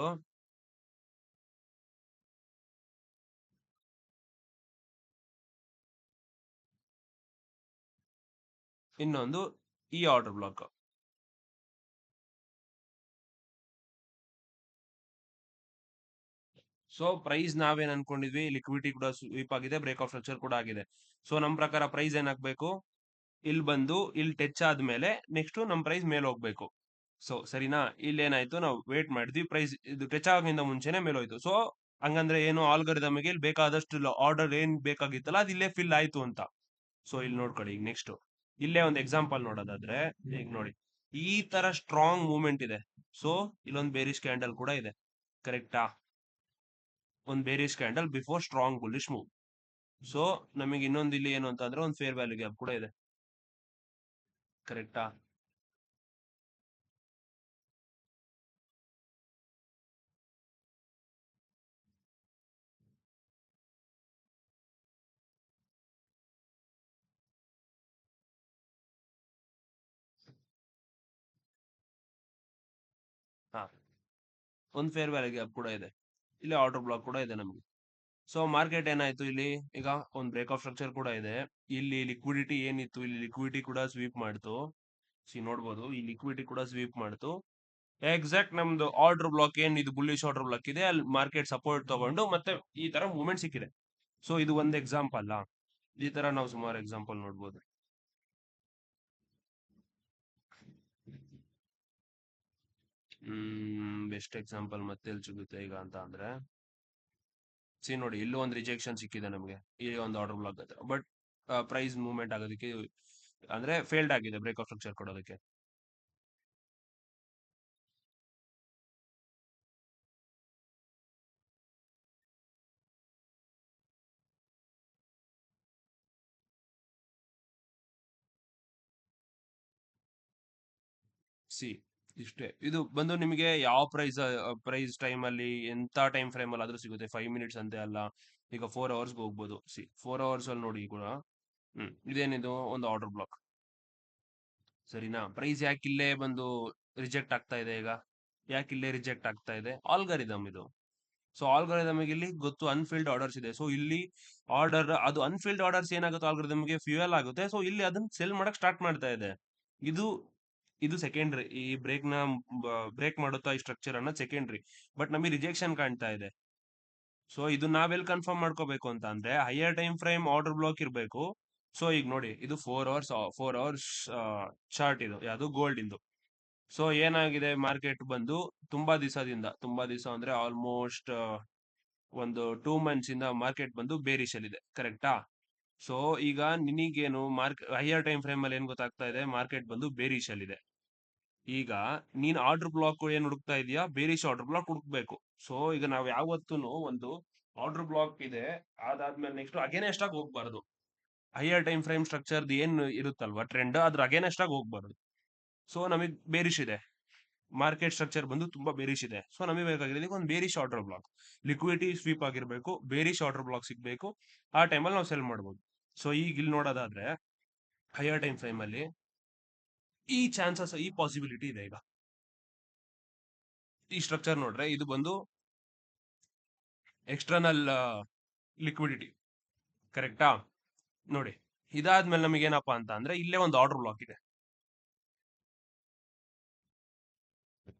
ಇನ್ನೊಂದು ಈ ಆರ್ಡರ್ ಬ್ಲಾಕ್. ಸೊ ಪ್ರೈಸ್ ನಾವೇನ್ ಅನ್ಕೊಂಡಿದ್ವಿ, ಲಿಕ್ವಿಡಿಟಿ ಕೂಡ ಸ್ವೀಪ್ ಆಗಿದೆ, ಬ್ರೇಕ್ ಆಫ್ ಸ್ಟ್ರಕ್ಚರ್ ಕೂಡ ಆಗಿದೆ. ಸೊ ನಮ್ ಪ್ರಕಾರ ಪ್ರೈಸ್ ಏನಾಗ್ಬೇಕು, ಇಲ್ಲಿ ಬಂದು ಇಲ್ಲಿ ಟಚ್ ಆದ್ಮೇಲೆ ನೆಕ್ಸ್ಟ್ ನಮ್ ಪ್ರೈಸ್ ಮೇಲೆ ಹೋಗ್ಬೇಕು. ಸೊ ಸರಿನಾ? ಇಲ್ಲಿ ಏನಾಯ್ತು, ನಾವು ವೇಟ್ ಮಾಡಿದ್ವಿ, ಪ್ರೈಸ್ ಇದು ಟಚ್ ಆಗೋಕ್ಕಿಂತ ಮುಂಚೆನೆ ಮೇಲೆ ಹೋಯ್ತು. ಸೊ ಹಂಗಂದ್ರೆ ಏನು, ಆಲ್ಗರಿದಮ್ಗೆ ಇಲ್ಲಿ ಬೇಕಾದಷ್ಟು ಆರ್ಡರ್ ಏನ್ ಬೇಕಾಗಿತ್ತಲ್ಲ ಅದು ಇಲ್ಲೇ ಫಿಲ್ ಆಯ್ತು ಅಂತ. ಸೊ ಇಲ್ಲಿ ನೋಡ್ಕೊಳ್ಳಿ. ಈಗ ನೆಕ್ಸ್ಟ್ ಇಲ್ಲೇ ಒಂದು ಎಕ್ಸಾಂಪಲ್ ನೋಡೋದಾದ್ರೆ, ಈಗ ನೋಡಿ, ಈ ತರ ಸ್ಟ್ರಾಂಗ್ ಮೂವ್ಮೆಂಟ್ ಇದೆ. ಸೊ ಇಲ್ಲೊಂದು ಬೇರಿಶ್ ಕ್ಯಾಂಡಲ್ ಕೂಡ ಇದೆ, ಕರೆಕ್ಟಾ? ಒಂದು bearish candle before strong bullish move. So ನಮಗೆ ಇನ್ನೊಂದು ಇಲ್ಲಿ ಏನು ಅಂತ ಅಂದ್ರೆ, ಒಂದು ಫೇರ್ ವ್ಯಾಲ್ಯೂ ಗ್ಯಾಪ್ ಕೂಡ ಇದೆ, ಕರೆಕ್ಟಾ? ಒಂದು ಫೇರ್ ವ್ಯಾಲ್ಯೂ ಗ್ಯಾಪ್ ಕೂಡ ಇದೆ, ಇಲ್ಲಿ ಆರ್ಡರ್ ಬ್ಲಾಕ್ ಕೂಡ ಇದೆ ನಮಗೆ. ಸೊ ಮಾರ್ಕೆಟ್ ಏನಾಯ್ತು ಇಲ್ಲಿ, ಈಗ ಒಂದು ಬ್ರೇಕ್ ಆಫ್ ಸ್ಟ್ರಕ್ಚರ್ ಕೂಡ ಇದೆ. ಇಲ್ಲಿ ಲಿಕ್ವಿಡಿಟಿ ಏನಿತ್ತು, ಇಲ್ಲಿ ಲಿಕ್ವಿಡಿಟಿ ಕೂಡ ಸ್ವೀಪ್ ಮಾಡ್ತು. ನೋಡ್ಬೋದು, ಈ ಲಿಕ್ವಿಡಿಟಿ ಕೂಡ ಸ್ವೀಪ್ ಮಾಡ್ತು. ಎಕ್ಸಾಕ್ಟ್ ನಮ್ದು ಆರ್ಡರ್ ಬ್ಲಾಕ್ ಏನ್ ಇದು ಬುಲ್ಲಿಶ್ ಆರ್ಡರ್ ಬ್ಲಾಕ್ ಇದೆ, ಅಲ್ಲಿ ಮಾರ್ಕೆಟ್ ಸಪೋರ್ಟ್ ತಗೊಂಡು ಮತ್ತೆ ಈ ತರ ಮೂವ್ಮೆಂಟ್ ಸಿಕ್ಕಿದೆ. ಸೊ ಇದು ಒಂದು ಎಕ್ಸಾಂಪಲ್. ಈ ತರ ನಾವು ಸುಮಾರು ಎಕ್ಸಾಂಪಲ್ ನೋಡ್ಬೋದು. ಬೆಸ್ಟ್ ಎಕ್ಸಾಂಪಲ್ ಮತ್ತೆ ಎಲ್ಲಿ ಸಿಗುತ್ತೆ ಈಗ ಅಂತ ಅಂದ್ರೆ, ನೋಡಿ ಇಲ್ಲೂ ಒಂದು ರಿಜೆಕ್ಷನ್ ಸಿಕ್ಕಿದೆ ನಮಗೆ, ಇಲ್ಲಿ ಒಂದು ಆರ್ಡರ್ ಬ್ಲಾಕ್ ಇದೆ. ಬಟ್ ಪ್ರೈಸ್ ಮೂವ್ಮೆಂಟ್ ಆಗೋದಕ್ಕೆ ಅಂದ್ರೆ ಫೇಲ್ಡ್ ಆಗಿದೆ ಬ್ರೇಕ್ ಆಫ್ ಸ್ಟ್ರಕ್ಚರ್ ಕೊಡೋದಕ್ಕೆ. ಸಿ ಇಷ್ಟೇ, ಇದು ಬಂದು ನಿಮಗೆ ಯಾವ ಪ್ರೈಸ್ ಟೈಮ್ ಅಲ್ಲಿ ಎಂತ ಟೈಮ್ ಫ್ರೇಮ್ ಅಲ್ಲಿ ಆದ್ರೂ ಸಿಗುತ್ತೆ. 5 ಮಿನಿಟ್ಸ್ ಅಂತೆ ಅಲ್ಲ, ಈಗ 4 ಅವರ್ಸ್ಗೆ ಹೋಗ್ಬೋದು. 4 ಅವರ್ಸ್ ಅಲ್ಲಿ ನೋಡಿ ಕೂಡ ಇದೇನಿದು ಒಂದು ಆರ್ಡರ್ ಬ್ಲಾಕ್, ಸರಿನಾ? ಪ್ರೈಸ್ ಯಾಕೆ ಇಲ್ಲೇ ಬಂದು ರಿಜೆಕ್ಟ್ ಆಗ್ತಾ ಇದೆ ಈಗ, ಯಾಕೆ ಇಲ್ಲೇ ರಿಜೆಕ್ಟ್ ಆಗ್ತಾ ಇದೆ? ಆಲ್ಗರಿದಮ್ ಇದು. ಸೊ ಆಲ್ಗರಿದಮ್ ಇಲ್ಲಿ ಗೊತ್ತು ಅನ್ಫಿಲ್ಡ್ ಆರ್ಡರ್ಸ್ ಇದೆ. ಸೊ ಇಲ್ಲಿ ಆರ್ಡರ್ ಅದು ಅನ್ಫಿಲ್ಡ್ ಆರ್ಡರ್ಸ್ ಏನಾಗುತ್ತೆ, ಆಲ್ಗರಿದಮ್ಗೆ ಫ್ಯೂಯಲ್ ಆಗುತ್ತೆ. ಸೊ ಇಲ್ಲಿ ಅದನ್ನ ಸೆಲ್ ಮಾಡಕ್ ಸ್ಟಾರ್ಟ್ ಮಾಡ್ತಾ ಇದೆ. ಇದು ಇದು ಸೆಕೆಂಡ್ರಿ, ಈ ಬ್ರೇಕ್ ಮಾಡುತ್ತಾ ಈ ಸ್ಟ್ರಕ್ಚರ್ ಅನ್ನ ಸೆಕೆಂಡ್ರಿ. ಬಟ್ ನಮಗೆ ರಿಜೆಕ್ಷನ್ ಕಾಣ್ತಾ ಇದೆ. ಸೊ ಇದು ನಾವೆಲ್ಲಿ ಕನ್ಫರ್ಮ್ ಮಾಡ್ಕೋಬೇಕು ಅಂತ ಅಂದ್ರೆ, higher time frame order block ಇರಬೇಕು. ಸೊ ಈಗ ನೋಡಿ, ಇದು 4 ಅವರ್ಸ್ ಚಾರ್ಟ್, ಇದು ಯಾವುದು ಗೋಲ್ಡ್ ಇಂದು. ಸೊ ಏನಾಗಿದೆ, ಮಾರ್ಕೆಟ್ ಬಂದು ತುಂಬಾ ದಿವಸ ಅಂದ್ರೆ ಆಲ್ಮೋಸ್ಟ್ ಒಂದು 2 ಮಂತ್ಸ್ ಇಂದ ಮಾರ್ಕೆಟ್ ಬಂದು ಬೇರಿಶ್ ಅಲ್ಲಿ ಇದೆ, ಕರೆಕ್ಟಾ? ಸೊ ಈಗ ನಿನಗೇನು ಹೈಯರ್ ಟೈಮ್ ಫ್ರೇಮ್ ಅಲ್ಲಿ ಏನ್ ಗೊತ್ತಾಗ್ತಾ ಇದೆ, ಮಾರ್ಕೆಟ್ ಬಂದು ಬೇರಿಶ್ ಅಲ್ಲಿ ಇದೆ. ಈಗ ನೀನ್ ಆರ್ಡರ್ ಬ್ಲಾಕ್ ಏನ್ ಹುಡುಕ್ತಾ ಇದೀಯಾ, ಬೇರಿಶ್ ಆರ್ಡರ್ ಬ್ಲಾಕ್ ಹುಡುಕ್ಬೇಕು. ಸೊ ಈಗ ನಾವ್ ಯಾವತ್ತೂ ಒಂದು ಆರ್ಡರ್ ಬ್ಲಾಕ್ ಇದೆ, ಅದಾದ್ಮೇಲೆ ನೆಕ್ಸ್ಟ್ ಅಗೇನೆಸ್ಟ್ ಆಗಿ ಹೋಗ್ಬಾರ್ದು. ಹೈಯರ್ ಟೈಮ್ ಫ್ರೇಮ್ ಸ್ಟ್ರಕ್ಚರ್ ಏನ್ ಇರುತ್ತಲ್ವಾ ಟ್ರೆಂಡ್, ಅದ್ರ ಅಗೇನೆಸ್ಟ್ ಆಗಿ ಹೋಗ್ಬಾರ್ದು. ಸೊ ನಮಗೆ ಬೇರಿಶ್ ಇದೆ, ಮಾರ್ಕೆಟ್ ಸ್ಟ್ರಕ್ಚರ್ ಬಂದು ತುಂಬಾ ಬೇರಿಶ್ ಇದೆ. ಸೊ ನಮಗೆ ಬೇಕಾಗಿರೋದು ಒಂದು bearish order block, liquidity sweep ಆಗಿರ್ಬೇಕು, ಬೇರಿಶ್ ಆರ್ಡರ್ ಬ್ಲಾಕ್ ಸಿಗ್ಬೇಕು. ಆ ಟೈಮಲ್ಲಿ ನಾವು ಸೆಲ್ ಮಾಡ್ಬೋದು. ಸೊ ಈಗ ಇಲ್ಲಿ ನೋಡೋದಾದ್ರೆ ಹೈಯರ್ ಟೈಮ್ ಫ್ರೇಮ್ ಅಲ್ಲಿ ಈ ಚಾನ್ಸಸ್, ಈ ಪಾಸಿಬಿಲಿಟಿ ಇದೆ. ಈಗ ಈ ಸ್ಟ್ರಕ್ಚರ್ ನೋಡ್ರೆ ಇದು ಬಂದು ಎಕ್ಸ್ಟರ್ನಲ್ ಲಿಕ್ವಿಡಿಟಿ, ಕರೆಕ್ಟಾ? ನೋಡಿ, ಇದಾದ್ಮೇಲೆ ನಮಗೆ ಏನಪ್ಪಾ ಅಂತ ಅಂದ್ರೆ, ಇಲ್ಲೇ ಒಂದು ಆರ್ಡರ್ ಬ್ಲಾಕ್ ಇದೆ.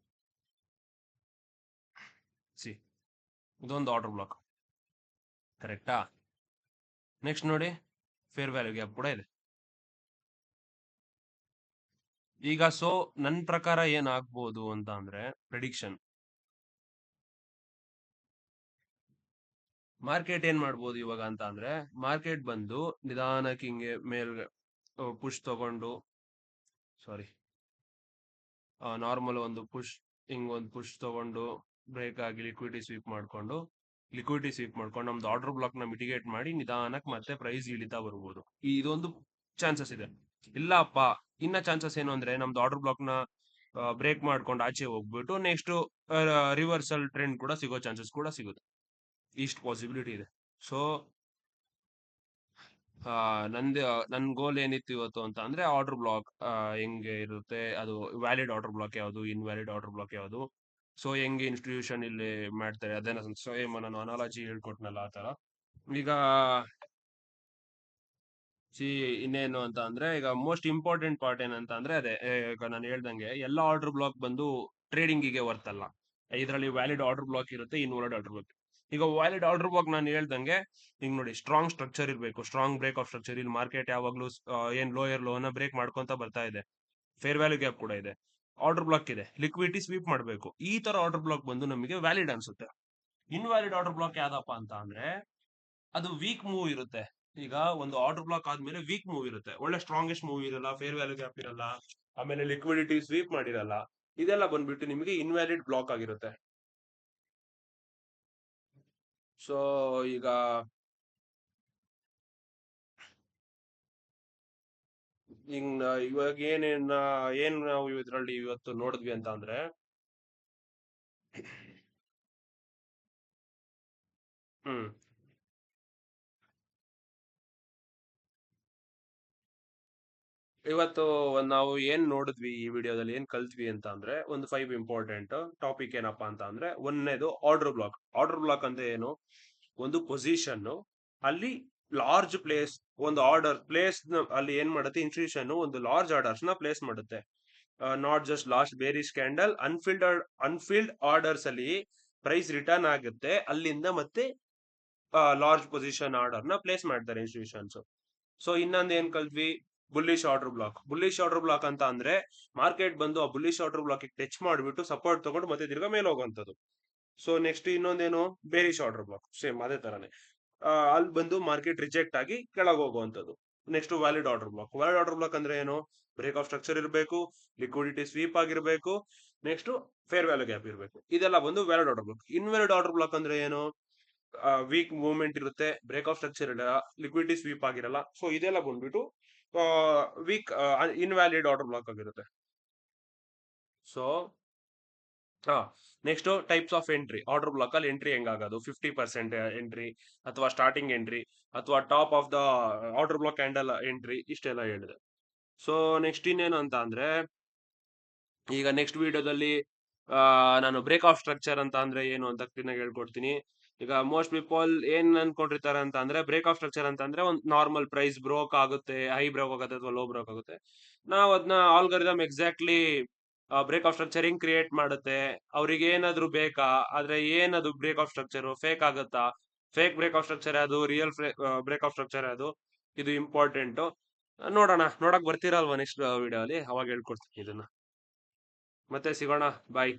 ಇದೊಂದು ಆರ್ಡರ್ ಬ್ಲಾಕ್, ಕರೆಕ್ಟಾ? ನೆಕ್ಸ್ಟ್ ನೋಡಿ, ಫೇರ್ ವ್ಯಾಲ್ಯೂ ಗ್ಯಾಪ್ ಕೂಡ ಇದೆ. ಈಗ ಸೊ ನನ್ನ ಪ್ರಕಾರ ಏನಾಗ್ಬೋದು ಅಂತ ಅಂದ್ರೆ, ಪ್ರೆಡಿಕ್ಷನ್ ಮಾರ್ಕೆಟ್ ಏನ್ ಮಾಡ್ಬೋದು ಇವಾಗ ಅಂತ ಅಂದ್ರೆ, ಮಾರ್ಕೆಟ್ ಬಂದು ನಿಧಾನಕ್ಕೆ ಹಿಂಗೆ ಮೇಲ್ ಪುಷ್ ತಗೊಂಡು, ಸಾರಿ ನಾರ್ಮಲ್ ಒಂದು ಪುಷ್ ತಗೊಂಡು ಬ್ರೇಕ್ ಆಗಿ ಲಿಕ್ವಿಡಿಟಿ ಸ್ವೀಪ್ ಮಾಡ್ಕೊಂಡು ನಮ್ದು ಆರ್ಡರ್ ಬ್ಲಾಕ್ ನ ಮಿಟಿಗೇಟ್ ಮಾಡಿ ನಿಧಾನಕ್ಕೆ ಮತ್ತೆ ಪ್ರೈಸ್ ಇಳಿತಾ ಬರ್ಬೋದು. ಇದೊಂದು ಚಾನ್ಸಸ್ ಇದೆ. ಇಲ್ಲಪ್ಪ, ಇನ್ನ ಚಾನ್ಸಸ್ ಏನು ಅಂದ್ರೆ, ನಮ್ದು ಆರ್ಡರ್ ಬ್ಲಾಕ್ ನ ಬ್ರೇಕ್ ಮಾಡ್ಕೊಂಡು ಆಚೆ ಹೋಗ್ಬಿಟ್ಟು ನೆಕ್ಸ್ಟ್ ರಿವರ್ಸಲ್ ಟ್ರೆಂಡ್ ಕೂಡ ಸಿಗೋ ಚಾನ್ಸಸ್ ಕೂಡ ಸಿಗುತ್ತೆ. ಇಷ್ಟು ಪಾಸಿಬಿಲಿಟಿ ಇದೆ. ಸೊ ನನ್ ಗೋಲ್ ಏನಿತ್ತು ಇವತ್ತು ಅಂತ ಅಂದ್ರೆ, ಆರ್ಡರ್ ಬ್ಲಾಕ್ ಹೆಂಗೆ ಇರುತ್ತೆ, ಅದು ವ್ಯಾಲಿಡ್ ಆರ್ಡರ್ ಬ್ಲಾಕ್ ಯಾವುದು, ಇನ್ವ್ಯಾಲಿಡ್ ಆರ್ಡರ್ ಬ್ಲಾಕ್ ಯಾವುದು, ಸೊ ಹೆಂಗೆ ಇನ್ಸ್ಟಿಟ್ಯೂಷನ್ ಇಲ್ಲಿ ಮಾಡ್ತಾರೆ, ಅದೇನ ಸ್ವಯಂ ನಾನು ಅನಾಲಜಿ ಹೇಳ್ಕೊಟ್ನಲ್ಲ ಆ ತರ. ಈಗ ಇನ್ನೇನು ಅಂತ ಅಂದ್ರೆ, ಈಗ ಮೋಸ್ಟ್ ಇಂಪಾರ್ಟೆಂಟ್ ಪಾರ್ಟ್ ಏನಂತ ಅಂದ್ರೆ, ಅದೇ ಈಗ ನಾನು ಹೇಳ್ದಂಗೆ ಎಲ್ಲ ಆರ್ಡರ್ ಬ್ಲಾಕ್ ಬಂದು ಟ್ರೇಡಿಂಗಿಗೆ ವರ್ತಲ್ಲ. ಇದರಲ್ಲಿ ವ್ಯಾಲಿಡ್ ಆರ್ಡರ್ ಬ್ಲಾಕ್ ಇರುತ್ತೆ, ಇನ್ವ್ಯಾಲಿಡ್ ಆರ್ಡರ್ ಬ್ಲಾಕ್. ಈಗ ವ್ಯಾಲಿಡ್ ಆರ್ಡರ್ ಬ್ಲಾಕ್ ನಾನು ಹೇಳ್ದಂಗೆ, ಈಗ ನೋಡಿ, ಸ್ಟ್ರಾಂಗ್ ಸ್ಟ್ರಕ್ಚರ್ ಇರಬೇಕು, ಸ್ಟ್ರಾಂಗ್ ಬ್ರೇಕ್ ಆಫ್ ಸ್ಟ್ರಕ್ಚರ್. ಇಲ್ಲಿ ಮಾರ್ಕೆಟ್ ಯಾವಾಗ್ಲೂ ಏನ್ ಲೋಯರ್ ಲೋನ ಬ್ರೇಕ್ ಮಾಡ್ಕೊಂತ ಬರ್ತಾ ಇದೆ, ಫೇರ್ ವ್ಯಾಲ್ಯೂ ಗ್ಯಾಪ್ ಕೂಡ ಇದೆ, ಆರ್ಡರ್ ಬ್ಲಾಕ್ ಇದೆ, ಲಿಕ್ವಿಡಿಟಿ ಸ್ವೀಪ್ ಮಾಡಬೇಕು. ಈ ತರ ಆರ್ಡರ್ ಬ್ಲಾಕ್ ಬಂದು ನಮಗೆ ವ್ಯಾಲಿಡ್ ಅನ್ಸುತ್ತೆ. ಇನ್ವ್ಯಾಲಿಡ್ ಆರ್ಡರ್ ಬ್ಲಾಕ್ ಯಾವ್ದಪ್ಪ ಅಂತ ಅಂದ್ರೆ, ಅದು ವೀಕ್ ಮೂವ್ ಇರುತ್ತೆ. ಈಗ ಒಂದು ಆರ್ಡರ್ ಬ್ಲಾಕ್ ಆದ್ಮೇಲೆ ವೀಕ್ ಮೂವ್ ಇರುತ್ತೆ, ಒಳ್ಳೆ ಸ್ಟ್ರಾಂಗೆಸ್ಟ್ ಮೂವ್ ಇರಲ್ಲ, ಫೇರ್ ವ್ಯಾಲ್ಯೂ ಗ್ಯಾಪ್ ಇರಲ್ಲ, ಆಮೇಲೆ ಲಿಕ್ವಿಡಿಟಿ ಸ್ವೀಪ್ ಮಾಡಿರಲ್ಲ. ಇದೆಲ್ಲ ಬಂದ್ಬಿಟ್ಟು ನಿಮಗೆ ಇನ್ವ್ಯಾಲಿಡ್ ಬ್ಲಾಕ್ ಆಗಿರುತ್ತೆ. ಸೊ ಈಗ ಇವಾಗ ಏನ್ ನಾವು ಇದ್ರಲ್ಲಿ ಇವತ್ತು ನೋಡಿದ್ವಿ ಅಂತ ಅಂದ್ರೆ, ಹ್ಮ್ ಇವತ್ತು ನಾವು ಏನ್ ನೋಡಿದ್ವಿ ಈ ವಿಡಿಯೋದಲ್ಲಿ ಏನ್ ಕಲ್ತ್ವಿ ಅಂತ ಅಂದ್ರೆ ಒಂದು 5 ಇಂಪಾರ್ಟೆಂಟ್ ಟಾಪಿಕ್ ಏನಪ್ಪಾ ಅಂತ ಅಂದ್ರೆ ಒಂದನೇದು ಆರ್ಡರ್ ಬ್ಲಾಕ್. ಆರ್ಡರ್ ಬ್ಲಾಕ್ ಅಂದ್ರೆ ಏನು? ಒಂದು ಪೊಸಿಷನ್ ಅಲ್ಲಿ ಲಾರ್ಜ್ ಪ್ಲೇಸ್ ಒಂದು ಆರ್ಡರ್ ಪ್ಲೇಸ್ ಅಲ್ಲಿ ಏನ್ ಮಾಡುತ್ತೆ ಇನ್ಸ್ಟಿಟ್ಯೂಷನ್ ಒಂದು ಲಾರ್ಜ್ ಆರ್ಡರ್ಸ್ ನ ಪ್ಲೇಸ್ ಮಾಡುತ್ತೆ. Not just last bearish candle unfilled orders ಅಲ್ಲಿ ಪ್ರೈಸ್ ರಿಟರ್ನ್ ಆಗುತ್ತೆ, ಅಲ್ಲಿಂದ ಮತ್ತೆ ಲಾರ್ಜ್ ಪೊಸಿಷನ್ ಆರ್ಡರ್ ನ ಪ್ಲೇಸ್ ಮಾಡ್ತಾರೆ ಇನ್ಸ್ಟಿಟ್ಯೂಷನ್ಸ್. ಸೊ ಇನ್ನೊಂದ್ ಏನ್ ಕಲ್ತ್ವಿ? Bullish order block. Bullish order block ಅಂತ ಅಂದ್ರೆ ಮಾರ್ಕೆಟ್ ಬಂದು ಆ ಬುಲ್ಲಿಶ್ ಆರ್ಡರ್ ಬ್ಲಾಕ್ ಟಚ್ ಮಾಡ್ಬಿಟ್ಟು ಸಪೋರ್ಟ್ ತಗೊಂಡು ಮತ್ತೆ ತಿರ್ಗಾ ಮೇಲೆ ಹೋಗುವಂತದ್ದು. ಸೊ ನೆಕ್ಸ್ಟ್ ಇನ್ನೊಂದೇನು? ಬೇರಿಶ್ ಆರ್ಡರ್ ಬ್ಲಾಕ್, ಸೇಮ್ ಅದೇ ತರಾನೇ. ಅಲ್ಲಿ ಬಂದು ಮಾರ್ಕೆಟ್ ರಿಜೆಕ್ಟ್ ಆಗಿ ಕೆಳಗೆ ಹೋಗುವಂತದ್ದು. Next valid order block. Valid order block ಅಂದ್ರೆ ಏನು? ಬ್ರೇಕ್ ಆಫ್ ಸ್ಟ್ರಕ್ಚರ್ ಇರಬೇಕು, ಲಿಕ್ವಿಡಿಟಿ ಸ್ವೀಪ್ ಆಗಿರ್ಬೇಕು, ನೆಕ್ಸ್ಟ್ ಫೇರ್ ವ್ಯಾಲ್ಯೂ ಗ್ಯಾಪ್ ಇರಬೇಕು. ಇದೆಲ್ಲ ಬಂದು valid order block. Invalid order block ಅಂದ್ರೆ ಏನು? ವೀಕ್ ಮೂವ್ಮೆಂಟ್ ಇರುತ್ತೆ, ಬ್ರೇಕ್ ಆಫ್ ಸ್ಟ್ರಕ್ಚರ್ ಇರಲ್ಲ, ಲಿಕ್ವಿಡಿಟಿ ಸ್ವೀಪ್ ಆಗಿರಲ್ಲ. ಸೊ ಇದೆಲ್ಲ ಬಂದ್ಬಿಟ್ಟು ವೀಕ್ ಇನ್ವ್ಯಾಲಿಡ್ ಆರ್ಡರ್ ಬ್ಲಾಕ್ ಆಗಿರುತ್ತೆ. So next types of entry. Order block ಅಲ್ಲಿ ಎಂಟ್ರಿ ಹೆಂಗಾಗೋದು? 50% ಎಂಟ್ರಿ, ಅಥವಾ ಸ್ಟಾರ್ಟಿಂಗ್ ಎಂಟ್ರಿ, ಅಥವಾ top of the order block candle entry, ಇಷ್ಟೆಲ್ಲ ಹೇಳಿದೆ. ಸೊ ನೆಕ್ಸ್ಟ್ ಇನ್ನೇನು ಅಂತ ಅಂದ್ರೆ, ಈಗ ನೆಕ್ಸ್ಟ್ ವಿಡಿಯೋದಲ್ಲಿ ನಾನು ಬ್ರೇಕ್ ಆಫ್ ಸ್ಟ್ರಕ್ಚರ್ ಅಂತ ಅಂದ್ರೆ ಏನು ಅಂತ ಕ್ಲೀನ್ ಆಗಿ ಹೇಳ್ಕೊಡ್ತೀನಿ. ಈಗ ಮೋಸ್ಟ್ ಪೀಪಲ್ ಏನ್ ಅನ್ಕೊಂಡಿರ್ತಾರೆ ಅಂತ ಅಂದ್ರೆ, ಬ್ರೇಕ್ ಆಫ್ ಸ್ಟ್ರಕ್ಚರ್ ಅಂತ ಅಂದ್ರೆ ಒಂದು ನಾರ್ಮಲ್ ಪ್ರೈಸ್ ಬ್ರೋಕ್ ಆಗುತ್ತೆ, ಹೈ ಬ್ರೋಕ್ ಆಗುತ್ತೆ ಅಥವಾ ಲೋ ಬ್ರೋಕ್ ಆಗುತ್ತೆ. ನಾವು ಅದನ್ನ algorithm exactly break of structure ಹಿಂಗ್ ಕ್ರಿಯೇಟ್ ಮಾಡುತ್ತೆ, ಅವ್ರಿಗೆ ಏನಾದ್ರು ಬೇಕಾ, ಆದ್ರೆ ಏನದು ಬ್ರೇಕ್ ಆಫ್ ಸ್ಟ್ರಕ್ಚರ್ ಫೇಕ್ ಆಗುತ್ತಾ, ಫೇಕ್ ಬ್ರೇಕ್ ಆಫ್ ಸ್ಟ್ರಕ್ಚರ್ ಅದು, ರಿಯಲ್ ಬ್ರೇಕ್ ಆಫ್ ಸ್ಟ್ರಕ್ಚರ್ ಅದು, ಇದು ಇಂಪಾರ್ಟೆಂಟ್. ನೋಡೋಣ, ನೋಡಕ್ ಬರ್ತೀರಲ್ವಾ ನೆಕ್ಸ್ಟ್ ವಿಡಿಯೋ ಅಲ್ಲಿ, ಅವಾಗ ಹೇಳ್ಕೊಡ್ತೀನಿ ಇದನ್ನ. ಮತ್ತೆ ಸಿಗೋಣ, ಬಾಯ್.